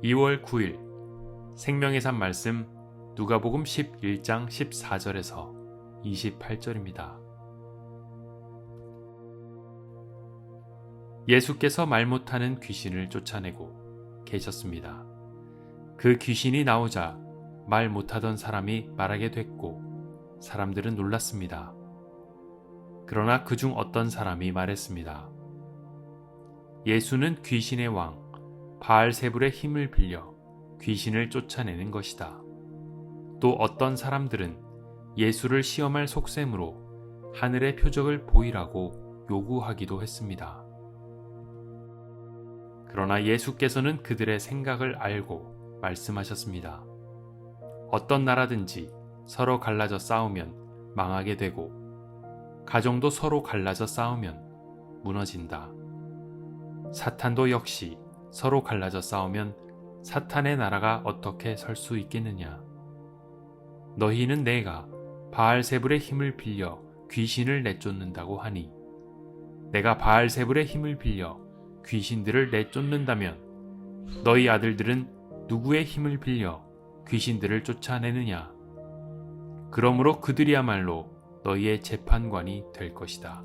2월 9일 생명의 산 말씀 누가복음 11장 14절에서 28절입니다. 예수께서 말 못하는 귀신을 쫓아내고 계셨습니다. 그 귀신이 나오자 말 못하던 사람이 말하게 됐고 사람들은 놀랐습니다. 그러나 그중 어떤 사람이 말했습니다. 예수는 귀신의 왕 바알세불의 힘을 빌려 귀신을 쫓아내는 것이다. 또 어떤 사람들은 예수를 시험할 속셈으로 하늘의 표적을 보이라고 요구하기도 했습니다. 그러나 예수께서는 그들의 생각을 알고 말씀하셨습니다. 어떤 나라든지 서로 갈라져 싸우면 망하게 되고 가정도 서로 갈라져 싸우면 무너진다. 사탄도 역시 서로 갈라져 싸우면 사탄의 나라가 어떻게 설 수 있겠느냐. 너희는 내가 바알세불의 힘을 빌려 귀신을 내쫓는다고 하니 내가 바알세불의 힘을 빌려 귀신들을 내쫓는다면 너희 아들들은 누구의 힘을 빌려 귀신들을 쫓아내느냐. 그러므로 그들이야말로 너희의 재판관이 될 것이다.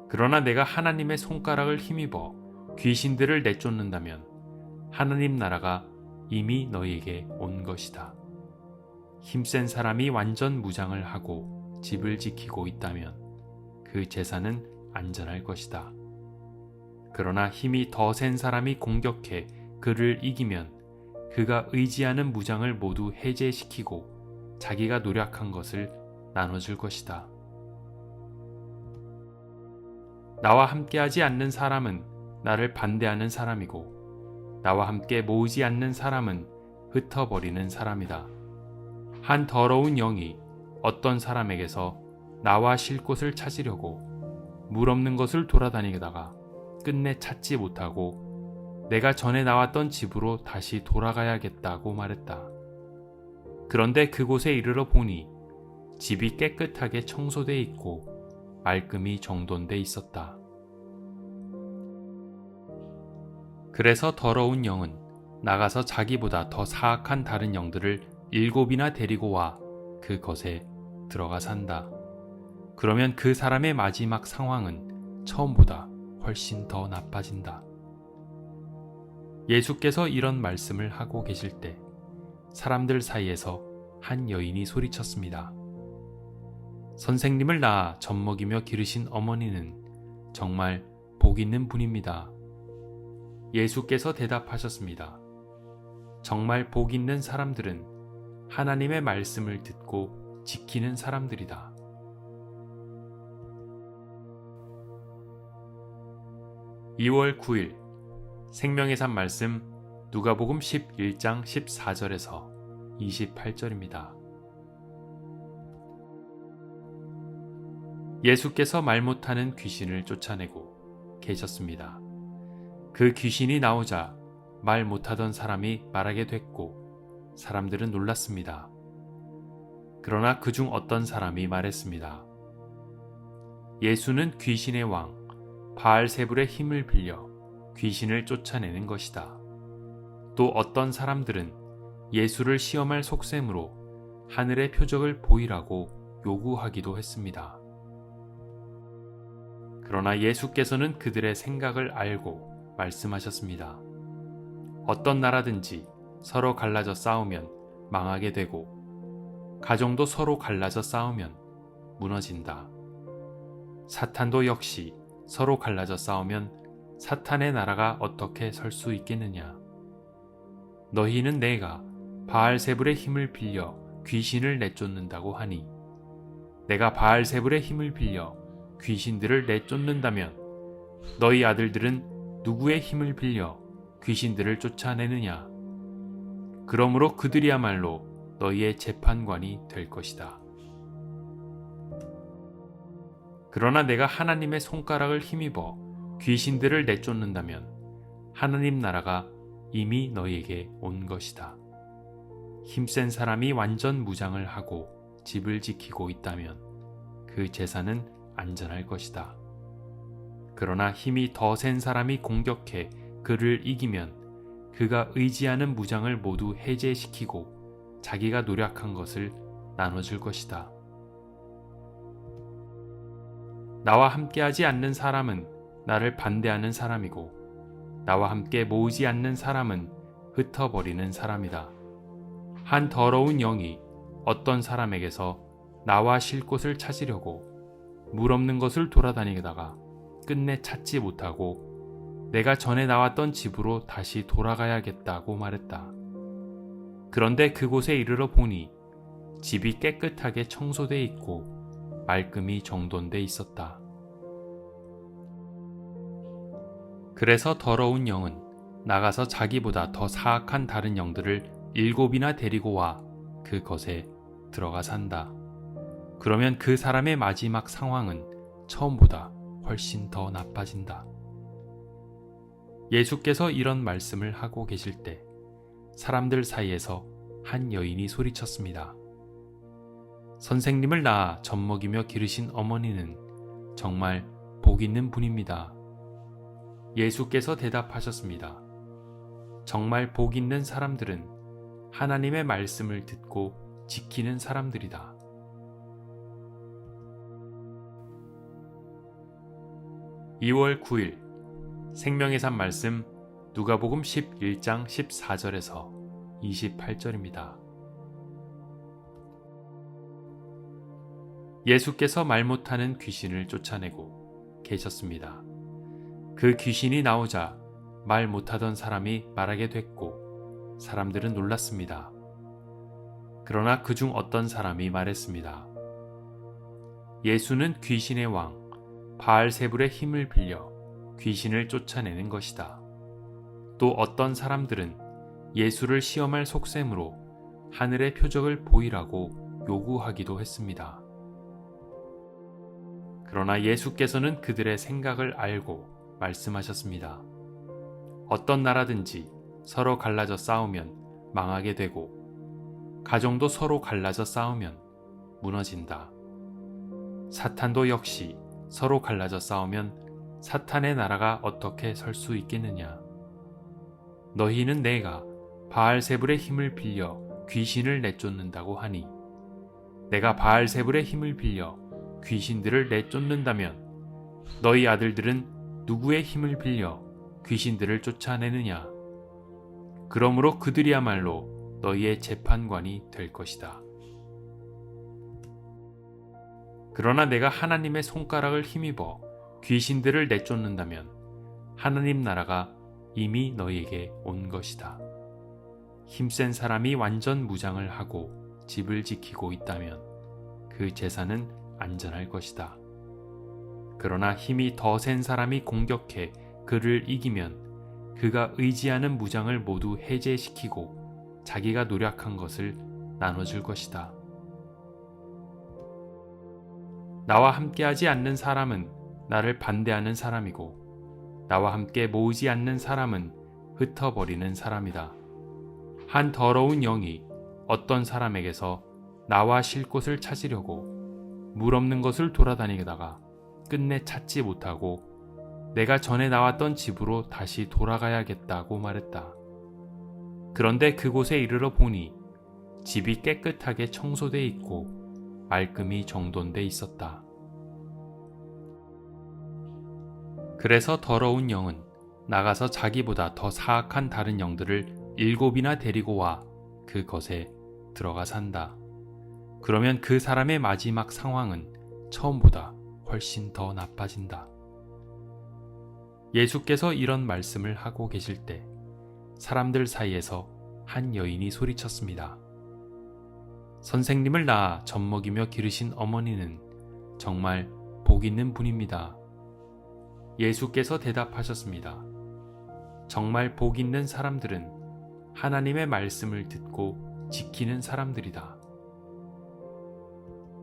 그러나 내가 하나님의 손가락을 힘입어 귀신들을 내쫓는다면 하나님 나라가 이미 너희에게 온 것이다. 힘센 사람이 완전 무장을 하고 집을 지키고 있다면 그 재산은 안전할 것이다. 그러나 힘이 더 센 사람이 공격해 그를 이기면 그가 의지하는 무장을 모두 해제시키고 자기가 노력한 것을 나눠줄 것이다. 나와 함께하지 않는 사람은 나를 반대하는 사람이고 나와 함께 모으지 않는 사람은 흩어버리는 사람이다. 한 더러운 영이 어떤 사람에게서 나와 쉴 곳을 찾으려고 물 없는 것을 돌아다니다가 끝내 찾지 못하고 내가 전에 나왔던 집으로 다시 돌아가야겠다고 말했다. 그런데 그곳에 이르러 보니 집이 깨끗하게 청소돼 있고 말끔히 정돈돼 있었다. 그래서 더러운 영은 나가서 자기보다 더 사악한 다른 영들을 7이나 데리고 와 그것에 들어가 산다. 그러면 그 사람의 마지막 상황은 처음보다 훨씬 더 나빠진다. 예수께서 이런 말씀을 하고 계실 때 사람들 사이에서 한 여인이 소리쳤습니다. 선생님을 낳아 젖 먹이며 기르신 어머니는 정말 복 있는 분입니다. 예수께서 대답하셨습니다. 정말 복 있는 사람들은 하나님의 말씀을 듣고 지키는 사람들이다. (2월 9일) 생명의 산 말씀 누가복음 11장 14절에서 28절입니다. 예수께서 말 못하는 귀신을 쫓아내고 계셨습니다. 그 귀신이 나오자 말 못하던 사람이 말하게 됐고 사람들은 놀랐습니다. 그러나 그중 어떤 사람이 말했습니다. 예수는 귀신의 왕 바알세불의 힘을 빌려 귀신을 쫓아내는 것이다. 또 어떤 사람들은 예수를 시험할 속셈으로 하늘의 표적을 보이라고 요구하기도 했습니다. 그러나 예수께서는 그들의 생각을 알고 말씀하셨습니다. 어떤 나라든지 서로 갈라져 싸우면 망하게 되고 가정도 서로 갈라져 싸우면 무너진다. 사탄도 역시 서로 갈라져 싸우면 사탄의 나라가 어떻게 설 수 있겠느냐. 너희는 내가 바알세불의 힘을 빌려 귀신을 내쫓는다고 하니 내가 바알세불의 힘을 빌려 귀신들을 내쫓는다면 너희 아들들은 누구의 힘을 빌려 귀신들을 쫓아내느냐. 그러므로 그들이야말로 너희의 재판관이 될 것이다. 그러나 내가 하나님의 손가락을 힘입어 귀신들을 내쫓는다면 하나님 나라가 이미 너희에게 온 것이다. 힘센 사람이 완전 무장을 하고 집을 지키고 있다면 그 재산은 안전할 것이다. 그러나 힘이 더 센 사람이 공격해 그를 이기면 그가 의지하는 무장을 모두 해제시키고 자기가 노력한 것을 나눠줄 것이다. 나와 함께하지 않는 사람은 나를 반대하는 사람이고 나와 함께 모으지 않는 사람은 흩어버리는 사람이다. 한 더러운 영이 어떤 사람에게서 나와 쉴 곳을 찾으려고 물 없는 곳을 돌아다니다가 끝내 찾지 못하고 내가 전에 나왔던 집으로 다시 돌아가야겠다고 말했다. 그런데 그곳에 이르러 보니 집이 깨끗하게 청소돼 있고 말끔히 정돈돼 있었다. 그래서 더러운 영은 나가서 자기보다 더 사악한 다른 영들을 7이나 데리고 와 그것에 들어가 산다. 그러면 그 사람의 마지막 상황은 처음보다 훨씬 더 나빠진다. 예수께서 이런 말씀을 하고 계실 때 사람들 사이에서 한 여인이 소리쳤습니다. 선생님을 낳아 젖먹이며 기르신 어머니는 정말 복 있는 분입니다. 예수께서 대답하셨습니다. 정말 복 있는 사람들은 하나님의 말씀을 듣고 지키는 사람들이다. (2월 9일) 생명의 산 말씀 누가복음 11장 14절에서 28절입니다. 예수께서 말 못하는 귀신을 쫓아내고 계셨습니다. 그 귀신이 나오자 말 못하던 사람이 말하게 됐고 사람들은 놀랐습니다. 그러나 그중 어떤 사람이 말했습니다. 예수는 귀신의 왕 바알세불의 힘을 빌려 귀신을 쫓아내는 것이다. 또 어떤 사람들은 예수를 시험할 속셈으로 하늘의 표적을 보이라고 요구하기도 했습니다. 그러나 예수께서는 그들의 생각을 알고 말씀하셨습니다. 어떤 나라든지 서로 갈라져 싸우면 망하게 되고 가정도 서로 갈라져 싸우면 무너진다. 사탄도 역시 서로 갈라져 싸우면 사탄의 나라가 어떻게 설 수 있겠느냐. 너희는 내가 바알세불의 힘을 빌려 귀신을 내쫓는다고 하니 내가 바알세불의 힘을 빌려 귀신들을 내쫓는다면 너희 아들들은 누구의 힘을 빌려 귀신들을 쫓아내느냐. 그러므로 그들이야말로 너희의 재판관이 될 것이다. 그러나 내가 하나님의 손가락을 힘입어 귀신들을 내쫓는다면 하나님 나라가 이미 너희에게 온 것이다. 힘센 사람이 완전 무장을 하고 집을 지키고 있다면 그 재산은 안전할 것이다. 그러나 힘이 더 센 사람이 공격해 그를 이기면 그가 의지하는 무장을 모두 해제시키고 자기가 노력한 것을 나눠줄 것이다. 나와 함께하지 않는 사람은 나를 반대하는 사람이고 나와 함께 모으지 않는 사람은 흩어버리는 사람이다. 한 더러운 영이 어떤 사람에게서 나와 쉴 곳을 찾으려고 물 없는 곳을 돌아다니다가 끝내 찾지 못하고 내가 전에 나왔던 집으로 다시 돌아가야겠다고 말했다. 그런데 그곳에 이르러 보니 집이 깨끗하게 청소돼 있고 말끔히 정돈돼 있었다. 그래서 더러운 영은 나가서 자기보다 더 사악한 다른 영들을 7이나 데리고 와 그것에 들어가 산다. 그러면 그 사람의 마지막 상황은 처음보다 훨씬 더 나빠진다. 예수께서 이런 말씀을 하고 계실 때 사람들 사이에서 한 여인이 소리쳤습니다. 선생님을 낳아 젖먹이며 기르신 어머니는 정말 복 있는 분입니다. 예수께서 대답하셨습니다. 정말 복 있는 사람들은 하나님의 말씀을 듣고 지키는 사람들이다.